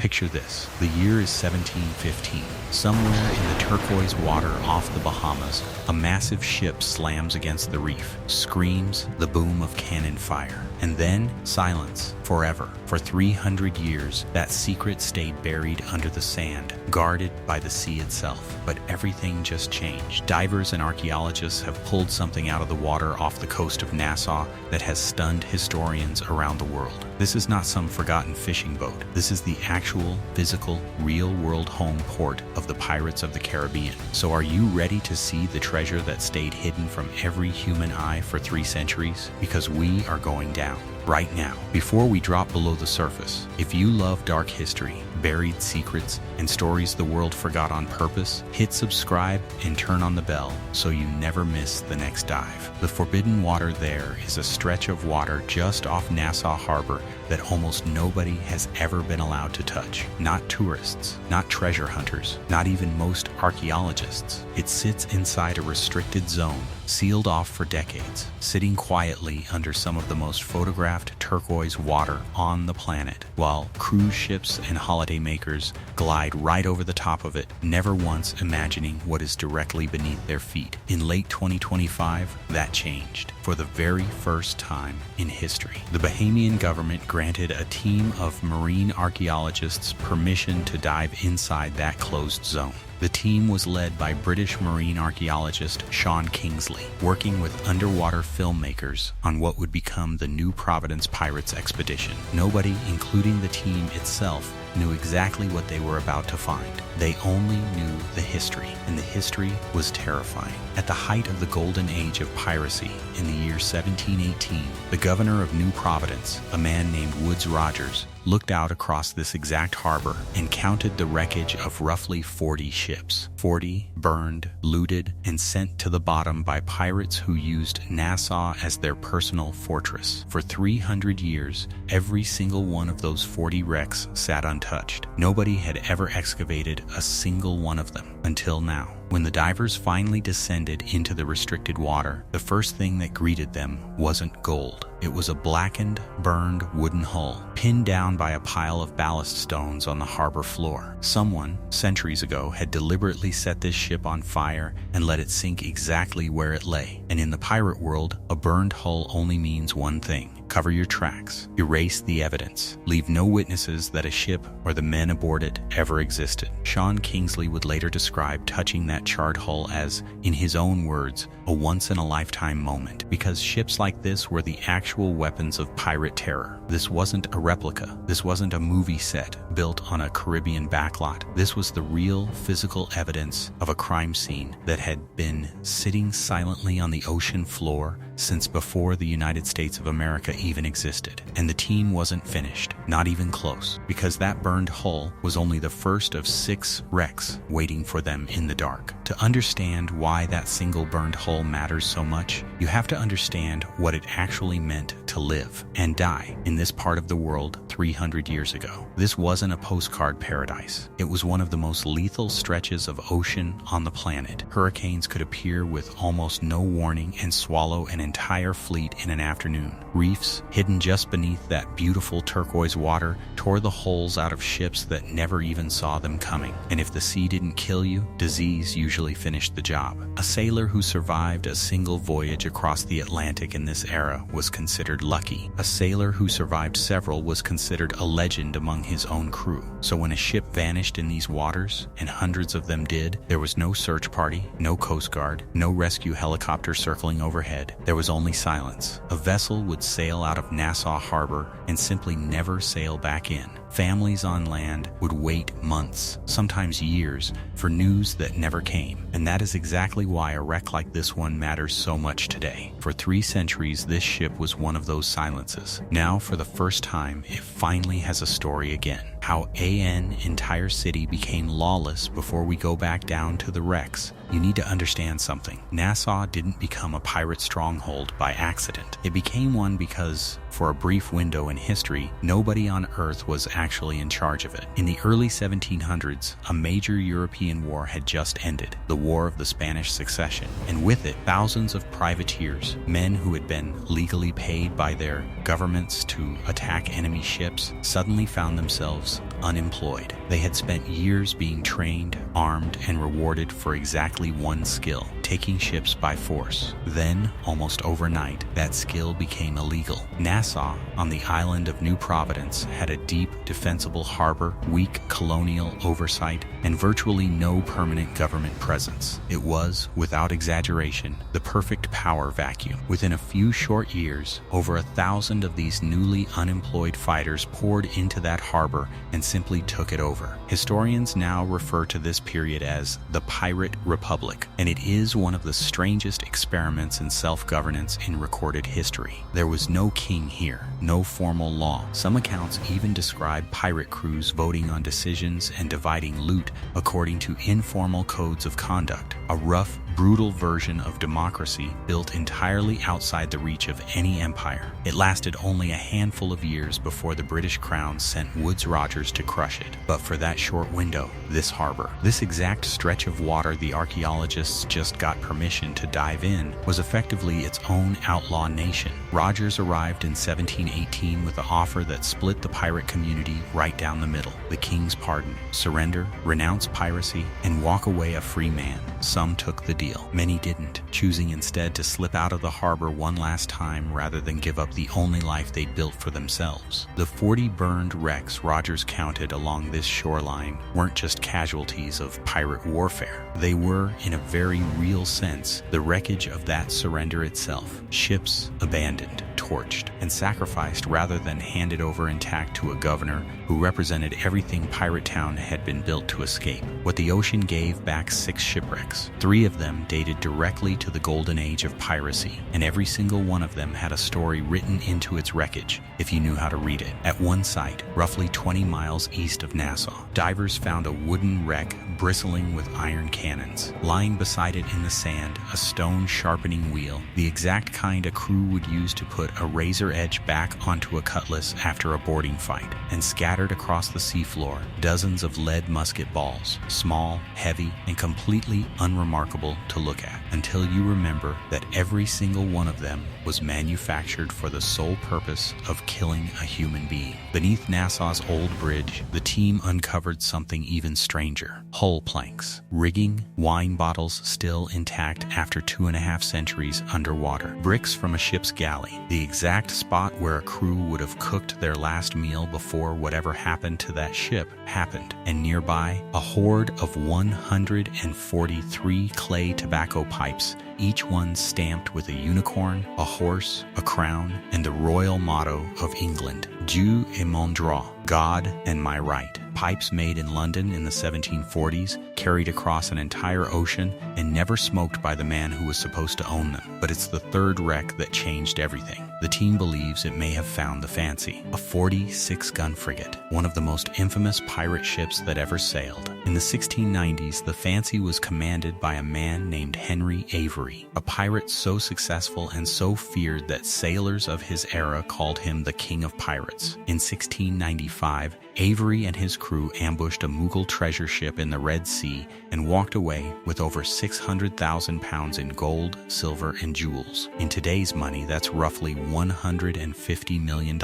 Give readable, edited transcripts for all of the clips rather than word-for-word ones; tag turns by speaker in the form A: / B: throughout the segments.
A: Picture this. The year is 1715. Somewhere in the turquoise water off the Bahamas, a massive ship slams against the reef, screams the boom of cannon fire, and then silence forever. For 300 years, that secret stayed buried under the sand, guarded by the sea itself. But everything just changed. Divers and archaeologists have pulled something out of the water off the coast of Nassau that has stunned historians around the world. This is not some forgotten fishing boat. This is the actual, physical, real-world home port of the Pirates of the Caribbean. So are you ready to see the treasure that stayed hidden from every human eye for 3 centuries? Because we are going down right now. Before we drop below the surface, if you love dark history, buried secrets, and stories the world forgot on purpose, hit subscribe and turn on the bell so you never miss the next dive. The forbidden water there is a stretch of water just off Nassau Harbor that almost nobody has ever been allowed to touch. Not tourists, not treasure hunters, not even most archaeologists. It sits inside a restricted zone, sealed off for decades, sitting quietly under some of the most photographed turquoise water on the planet, while cruise ships and holiday makers glide right over the top of it, never once imagining what is directly beneath their feet. In late 2025, that changed. For the very first time in history, the Bahamian government granted a team of marine archaeologists permission to dive inside that closed zone. The team was led by British marine archaeologist Sean Kingsley, working with underwater filmmakers on what would become the new Providence Pirates Expedition. Nobody, including the team itself, knew exactly what they were about to find. They only knew the history, and the history was terrifying. At the height of the Golden Age of Piracy in the year 1718, the governor of New Providence, a man named Woodes Rogers, looked out across this exact harbor and counted the wreckage of roughly 40 ships. 40 burned, looted, and sent to the bottom by pirates who used Nassau as their personal fortress. For 300 years, every single one of those 40 wrecks sat untouched. Nobody had ever excavated a single one of them until now. When the divers finally descended into the restricted water, the first thing that greeted them wasn't gold. It was a blackened, burned wooden hull, pinned down by a pile of ballast stones on the harbor floor. Someone, centuries ago, had deliberately set this ship on fire and let it sink exactly where it lay. And in the pirate world, a burned hull only means one thing: cover your tracks, erase the evidence, leave no witnesses that a ship or the men aboard it ever existed. Sean Kingsley would later describe touching that charred hull as, in his own words, a once-in-a-lifetime moment, because ships like this were the actual weapons of pirate terror. This wasn't a replica. This wasn't a movie set built on a Caribbean backlot. This was the real physical evidence of a crime scene that had been sitting silently on the ocean floor since before the United States of America even existed. And the team wasn't finished, not even close, because that burned hull was only the first of 6 wrecks waiting for them in the dark. To understand why that single burned hull matters so much, you have to understand what it actually meant to live and die in this part of the world 300 years ago. This wasn't a postcard paradise. It was one of the most lethal stretches of ocean on the planet. Hurricanes could appear with almost no warning and swallow an entire fleet in an afternoon. Reefs, hidden just beneath that beautiful turquoise water, tore the hulls out of ships that never even saw them coming. And if the sea didn't kill you, disease usually finished the job. A sailor who survived a single voyage across the Atlantic in this era was considered lucky. A sailor who survived several was considered a legend among his own crew. So when a ship vanished in these waters, and hundreds of them did, there was no search party, no Coast Guard, no rescue helicopter circling overhead. There was only silence. A vessel would sail out of Nassau Harbor and simply never sail back in. Families on land would wait months, sometimes years, for news that never came. And that is exactly why a wreck like this one matters so much today. For 3 centuries, this ship was one of those silences. Now, for the first time, it finally has a story again. How an entire city became lawless before we go back down to the wrecks. You need to understand something. Nassau didn't become a pirate stronghold by accident. It became one because For a brief window in history, nobody on Earth was actually in charge of it. In the early 1700s, a major European war had just ended, the War of the Spanish Succession, and with it, thousands of privateers, men who had been legally paid by their governments to attack enemy ships, suddenly found themselves unemployed. They had spent years being trained, armed, and rewarded for exactly one skill: taking ships by force. Then, almost overnight, that skill became illegal. Nassau, on the island of New Providence, had a deep, defensible harbor, weak colonial oversight, and virtually no permanent government presence. It was, without exaggeration, the perfect power vacuum. Within a few short years, over 1,000 of these newly unemployed fighters poured into that harbor and simply took it over. Historians now refer to this period as the Pirate Republic, and it is one of the strangest experiments in self-governance in recorded history. There was no king here, no formal law. Some accounts even describe pirate crews voting on decisions and dividing loot according to informal codes of conduct, a rough, brutal version of democracy built entirely outside the reach of any empire. It lasted only a handful of years before the British Crown sent Woodes Rogers to crush it. But for that short window, this harbor, this exact stretch of water the archaeologists just got permission to dive in, was effectively its own outlaw nation. Rogers arrived in 1718 with an offer that split the pirate community right down the middle: the king's pardon, surrender, renounce piracy, and walk away a free man. Some took the deal. Many didn't, choosing instead to slip out of the harbor one last time rather than give up the only life they'd built for themselves. The 40 burned wrecks Rogers counted along this shoreline weren't just casualties of pirate warfare. They were, in a very real sense, the wreckage of that surrender itself. Ships abandoned, torched, and sacrificed rather than handed over intact to a governor who represented everything Pirate Town had been built to escape. What the ocean gave back 6 shipwrecks. 3 of them dated directly to the Golden Age of Piracy, and every single one of them had a story written into its wreckage, if you knew how to read it. At one site, roughly 20 miles east of Nassau, divers found a wooden wreck bristling with iron cannons. Lying beside it in the sand, a stone sharpening wheel, the exact kind a crew would use to put a razor edge back onto a cutlass after a boarding fight. And scattered across the seafloor, dozens of lead musket balls, small, heavy, and completely unremarkable to look at, until you remember that every single one of them was manufactured for the sole purpose of killing a human being. Beneath Nassau's old bridge, the team uncovered something even stranger: hull planks, rigging, wine bottles still intact after 2.5 centuries underwater, bricks from a ship's galley, the exact spot where a crew would have cooked their last meal before whatever happened to that ship happened, and nearby, a hoard of 143 clay tobacco pipes, each one stamped with a unicorn, a horse, a crown, and the royal motto of England: Dieu et mon droit, God and my right. Pipes made in London in the 1740s, carried across an entire ocean, and never smoked by the man who was supposed to own them. But it's the third wreck that changed everything. The team believes it may have found the Fancy, a 46-gun frigate, one of the most infamous pirate ships that ever sailed. In the 1690s, the Fancy was commanded by a man named Henry Avery, a pirate so successful and so feared that sailors of his era called him the King of Pirates. In 1695, Avery and his crew ambushed a Mughal treasure ship in the Red Sea and walked away with over 600,000 pounds in gold, silver, and jewels. In today's money, that's roughly $150 million,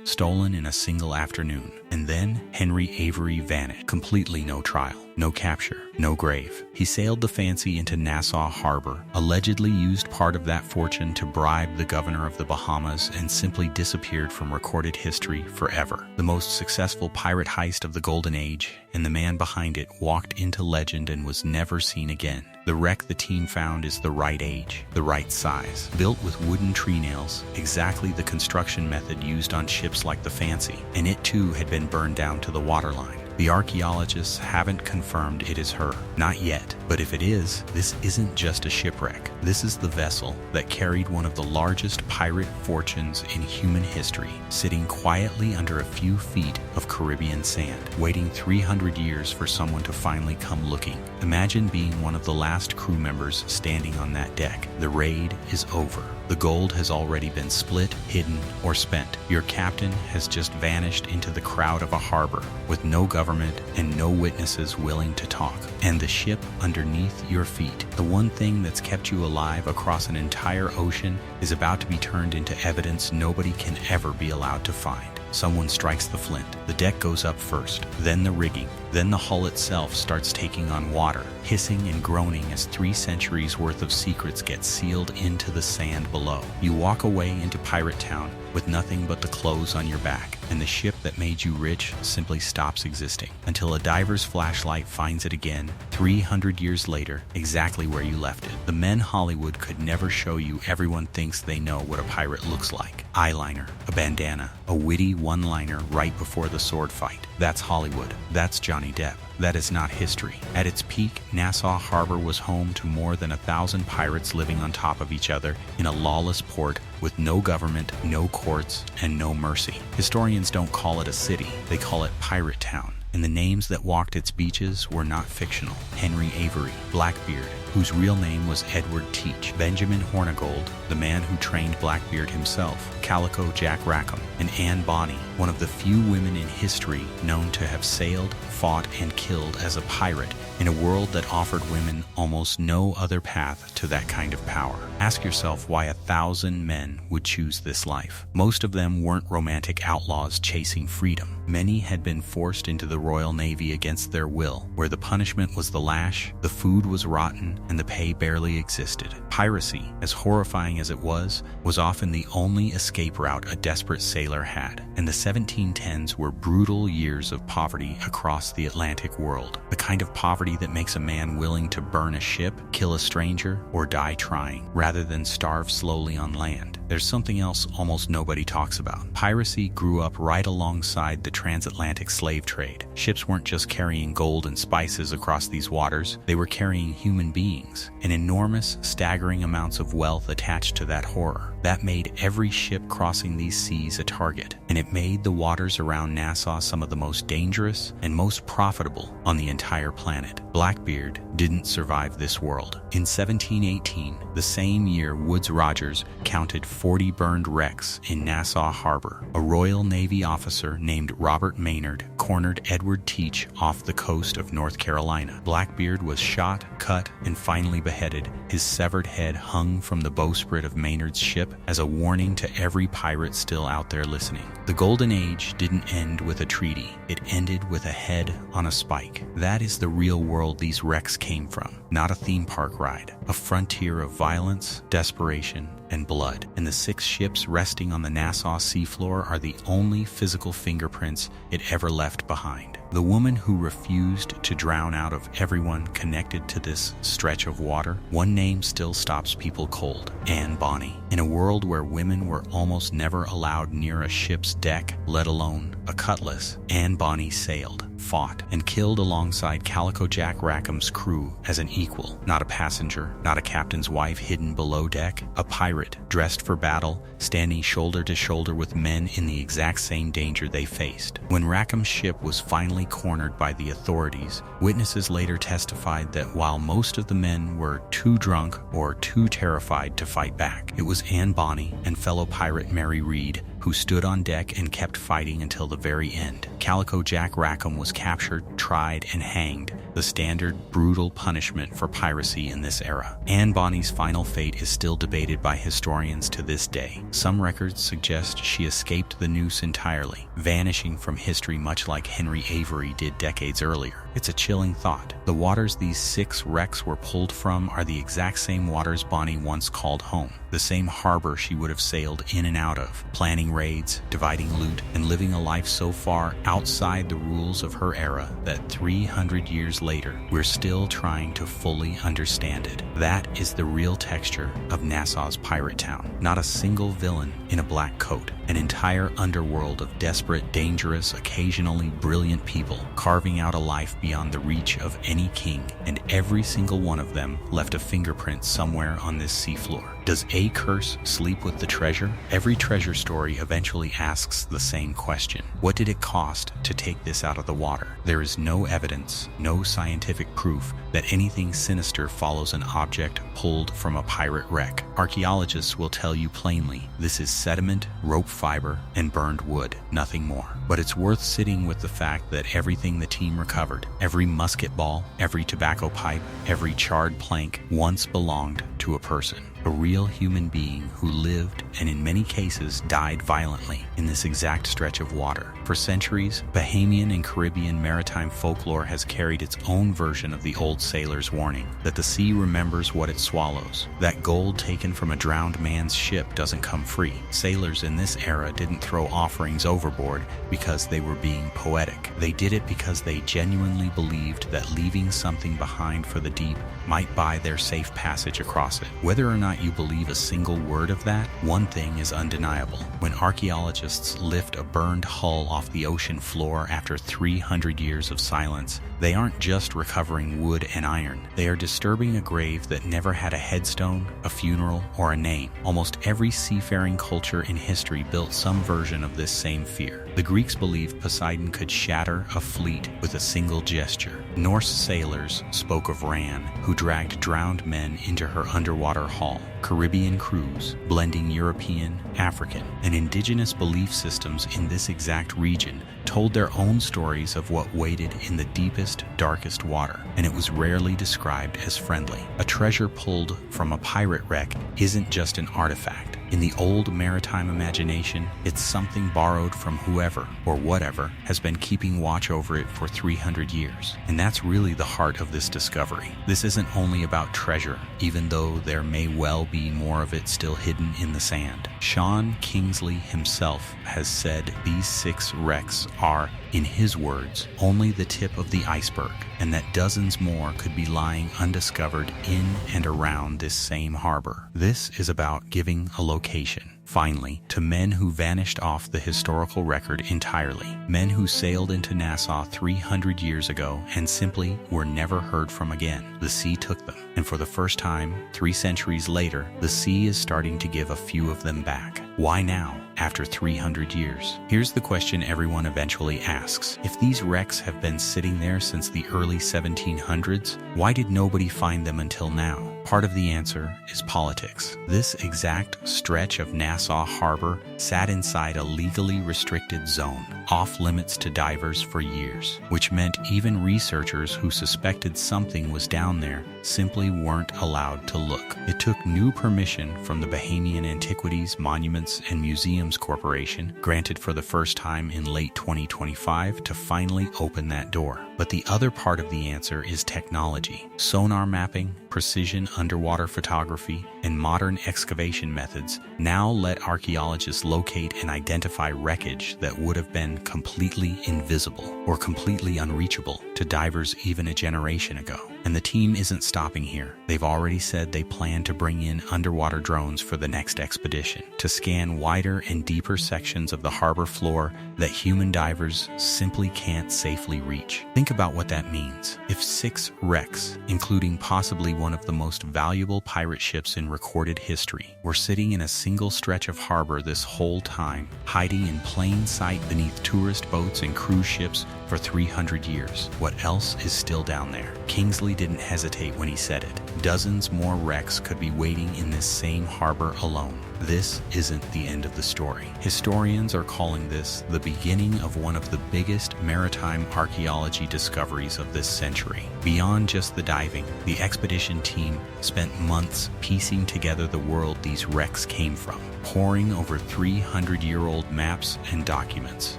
A: stolen in a single afternoon. And then Henry Avery vanished. Completely no trial, no capture, no grave. He sailed the Fancy into Nassau Harbor, allegedly used part of that fortune to bribe the governor of the Bahamas, and simply disappeared from recorded history forever. The most successful pirate heist of the Golden Age, and the man behind it walked into legend and was never seen again. The wreck the team found is the right age, the right size, built with wooden tree nails, exactly the construction method used on ships like the Fancy, and it too had been burned down to the waterline. The archaeologists haven't confirmed it is her. Not yet. But if it is, this isn't just a shipwreck. This is the vessel that carried one of the largest pirate fortunes in human history, sitting quietly under a few feet of Caribbean sand, waiting 300 years for someone to finally come looking. Imagine being one of the last crew members standing on that deck. The raid is over. The gold has already been split, hidden, or spent. Your captain has just vanished into the crowd of a harbor with no government and no witnesses willing to talk. And the ship underneath your feet, the one thing that's kept you alive across an entire ocean, is about to be turned into evidence nobody can ever be allowed to find. Someone strikes the flint. The deck goes up first, then the rigging, then the hull itself starts taking on water, hissing and groaning as 3 centuries worth of secrets get sealed into the sand below. You walk away into Pirate Town with nothing but the clothes on your back, and the ship that made you rich simply stops existing until a diver's flashlight finds it again 300 years later, exactly where you left it. The men Hollywood could never show you. Everyone thinks they know what a pirate looks like. Eyeliner, a bandana, a witty one-liner right before the sword fight. That's Hollywood. That's Johnny Depp. That is not history. At its peak, Nassau Harbor was home to more than 1,000 pirates living on top of each other in a lawless port with no government, no courts, and no mercy. Historians don't call it a city, they call it Pirate Town. And the names that walked its beaches were not fictional. Henry Avery, Blackbeard, whose real name was Edward Teach, Benjamin Hornigold, the man who trained Blackbeard himself, Calico Jack Rackham, and Anne Bonny, one of the few women in history known to have sailed, fought, and killed as a pirate in a world that offered women almost no other path to that kind of power. Ask yourself why 1,000 men would choose this life. Most of them weren't romantic outlaws chasing freedom. Many had been forced into the Royal Navy against their will, where the punishment was the lash, the food was rotten, and the pay barely existed. Piracy, as horrifying as it was often the only escape route a desperate sailor had, and the 1710s were brutal years of poverty across the Atlantic world, the kind of poverty that makes a man willing to burn a ship, kill a stranger, or die trying, rather than starve slowly on land. There's something else almost nobody talks about. Piracy grew up right alongside the transatlantic slave trade. Ships weren't just carrying gold and spices across these waters, they were carrying human beings, and enormous, staggering amounts of wealth attached to that horror. That made every ship crossing these seas a target, and it made the waters around Nassau some of the most dangerous and most profitable on the entire planet. Blackbeard didn't survive this world. In 1718, the same year Woodes Rogers counted 40 burned wrecks in Nassau Harbor, a Royal Navy officer named Robert Maynard cornered Edward Teach off the coast of North Carolina. Blackbeard was shot, cut, and finally beheaded. His severed head hung from the bowsprit of Maynard's ship as a warning to every pirate still out there listening. The Golden Age didn't end with a treaty. It ended with a head on a spike. That is the real world these wrecks came from, not a theme park ride, a frontier of violence, desperation, and blood. And the 6 ships resting on the Nassau seafloor are the only physical fingerprints it ever left behind. The woman who refused to drown out of everyone connected to this stretch of water, one name still stops people cold: Anne Bonny. In a world where women were almost never allowed near a ship's deck, let alone a cutlass, Anne Bonny sailed, fought, and killed alongside Calico Jack Rackham's crew as an equal, not a passenger, not a captain's wife hidden below deck, a pirate dressed for battle, standing shoulder to shoulder with men in the exact same danger they faced. When Rackham's ship was finally cornered by the authorities, witnesses later testified that while most of the men were too drunk or too terrified to fight back, it was Anne Bonny and fellow pirate Mary Read who stood on deck and kept fighting until the very end. Calico Jack Rackham was captured, tried, and hanged, the standard brutal punishment for piracy in this era. Anne Bonny's final fate is still debated by historians to this day. Some records suggest she escaped the noose entirely, vanishing from history much like Henry Avery did decades earlier. It's a chilling thought. The waters these 6 wrecks were pulled from are the exact same waters Bonny once called home, the same harbor she would have sailed in and out of, planning raids, dividing loot, and living a life so far outside the rules of her era that 300 years later, we're still trying to fully understand it. That is the real texture of Nassau's pirate town. Not a single villain in a black coat, an entire underworld of desperate, dangerous, occasionally brilliant people, carving out a life beyond the reach of any king, and every single one of them left a fingerprint somewhere on this seafloor. Does a curse sleep with the treasure? Every treasure story eventually asks the same question. What did it cost to take this out of the water? There is no evidence, no scientific proof that anything sinister follows an object pulled from a pirate wreck. Archaeologists will tell you plainly, this is sediment, rope fiber, and burned wood, nothing more. But it's worth sitting with the fact that everything the team recovered, every musket ball, every tobacco pipe, every charred plank, once belonged to a person. A real human being who lived and in many cases died violently in this exact stretch of water. For centuries, Bahamian and Caribbean maritime folklore has carried its own version of the old sailor's warning that the sea remembers what it swallows, that gold taken from a drowned man's ship doesn't come free. Sailors in this era didn't throw offerings overboard because they were being poetic. They did it because they genuinely believed that leaving something behind for the deep might buy their safe passage across it. Whether or not you believe a single word of that, one thing is undeniable. When archaeologists lift a burned hull off the ocean floor after 300 years of silence, they aren't just recovering wood and iron. They are disturbing a grave that never had a headstone, a funeral, or a name. Almost every seafaring culture in history built some version of this same fear. The Greeks believed Poseidon could shatter a fleet with a single gesture. Norse sailors spoke of Ran, who dragged drowned men into her underwater hall. Caribbean crews, blending European, African, and indigenous belief systems in this exact region, told their own stories of what waited in the deepest, darkest water, and it was rarely described as friendly. A treasure pulled from a pirate wreck isn't just an artifact. In the old maritime imagination, it's something borrowed from whoever or whatever has been keeping watch over it for 300 years. And that's really the heart of this discovery. This isn't only about treasure, even though there may well be more of it still hidden in the sand. Sean Kingsley himself has said these 6 wrecks are, in his words, only the tip of the iceberg, and that dozens more could be lying undiscovered in and around this same harbor. This is about giving a location, finally, to men who vanished off the historical record entirely, men who sailed into Nassau 300 years ago and simply were never heard from again. The sea took them, and for the first time, 3 centuries later, the sea is starting to give a few of them back. Why now, after 300 years? Here's the question everyone eventually asks. If these wrecks have been sitting there since the early 1700s, why did nobody find them until now? Part of the answer is politics. This exact stretch of Nassau Harbor sat inside a legally restricted zone, off limits to divers for years, which meant even researchers who suspected something was down there simply weren't allowed to look. It took new permission from the Bahamian Antiquities, Monuments, and Museums Corporation, granted for the first time in late 2025, to finally open that door. But the other part of the answer is technology. Sonar mapping, precision underwater photography, and modern excavation methods now let archaeologists locate and identify wreckage that would have been completely invisible or completely unreachable to divers even a generation ago. And the team isn't stopping here. They've already said they plan to bring in underwater drones for the next expedition to scan wider and deeper sections of the harbor floor that human divers simply can't safely reach. Think about what that means. If 6 wrecks, including possibly one of the most valuable pirate ships in recorded history, were sitting in a single stretch of harbor this whole time, hiding in plain sight beneath tourist boats and cruise ships for 300 years, what else is still down there? Kingsley didn't hesitate when he said it. Dozens more wrecks could be waiting in this same harbor alone. This isn't the end of the story. Historians are calling this the beginning of one of the biggest maritime archaeology discoveries of this century. Beyond just the diving, the expedition team spent months piecing together the world these wrecks came from, poring over 300-year-old maps and documents,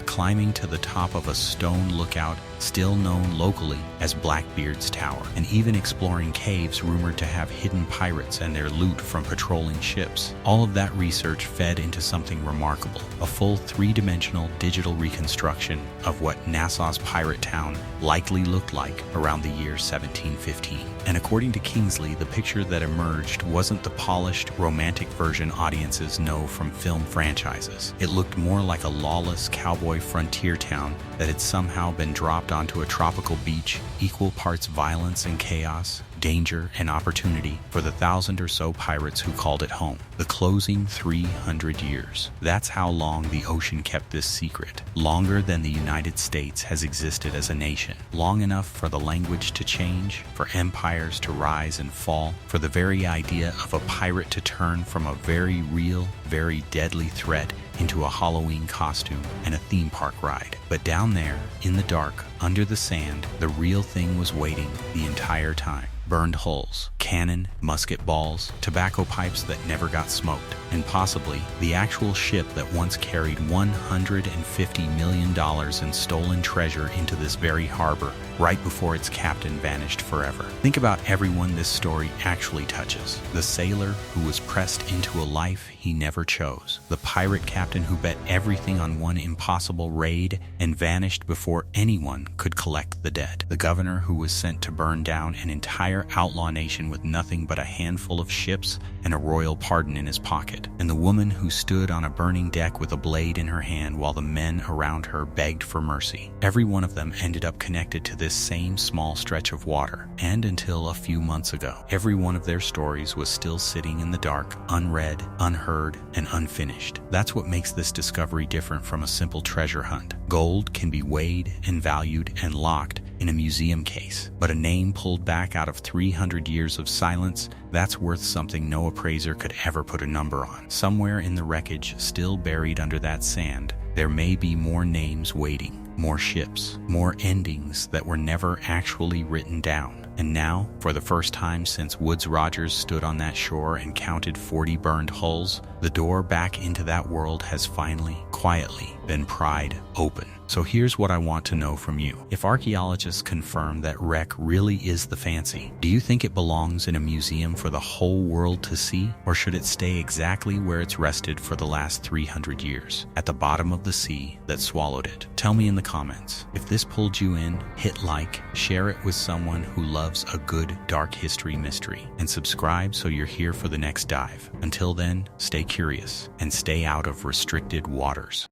A: climbing to the top of a stone lookout still known locally as Blackbeard's Tower, and even exploring caves rumored to have hidden pirates and their loot from patrolling ships. All of that research fed into something remarkable, a full three-dimensional digital reconstruction of what Nassau's pirate town likely looked like around the year 1715. And according to Kingsley, the picture that emerged wasn't the polished, romantic version audiences know from film franchises. It looked more like a lawless cowboy frontier town that had somehow been dropped onto a tropical beach, equal parts violence and chaos, danger and opportunity for the 1,000 or so pirates who called it home. The closing 300 years. That's how long the ocean kept this secret. Longer than the United States has existed as a nation. Long enough for the language to change, for empires to rise and fall, for the very idea of a pirate to turn from a very real, very deadly threat into a Halloween costume and a theme park ride. But down there, in the dark, under the sand, the real thing was waiting the entire time. Burned hulls, cannon, musket balls, tobacco pipes that never got smoked, and possibly the actual ship that once carried $150 million in stolen treasure into this very harbor right before its captain vanished forever. Think about everyone this story actually touches. The sailor who was pressed into a life he never chose. The pirate captain who bet everything on one impossible raid and vanished before anyone could collect the dead. The governor who was sent to burn down an entire outlaw nation with nothing but a handful of ships and a royal pardon in his pocket. And the woman who stood on a burning deck with a blade in her hand while the men around her begged for mercy. Every one of them ended up connected to this same small stretch of water. And until a few months ago, every one of their stories was still sitting in the dark, unread, unheard, and unfinished. That's what makes this discovery different from a simple treasure hunt. Gold can be weighed and valued and locked in a museum case, but a name pulled back out of 300 years of silence, that's worth something no appraiser could ever put a number on. Somewhere in the wreckage, still buried under that sand, there may be more names waiting, more ships, more endings that were never actually written down. And now, for the first time since Woodes Rogers stood on that shore and counted 40 burned hulls, the door back into that world has finally, quietly, been pried open. So here's what I want to know from you. If archaeologists confirm that wreck really is the fancy, do you think it belongs in a museum for the whole world to see? Or should it stay exactly where it's rested for the last 300 years, at the bottom of the sea that swallowed it? Tell me in the comments. If this pulled you in, hit like, share it with someone who loves a good dark history mystery, and subscribe so you're here for the next dive. Until then, stay curious and stay out of restricted waters.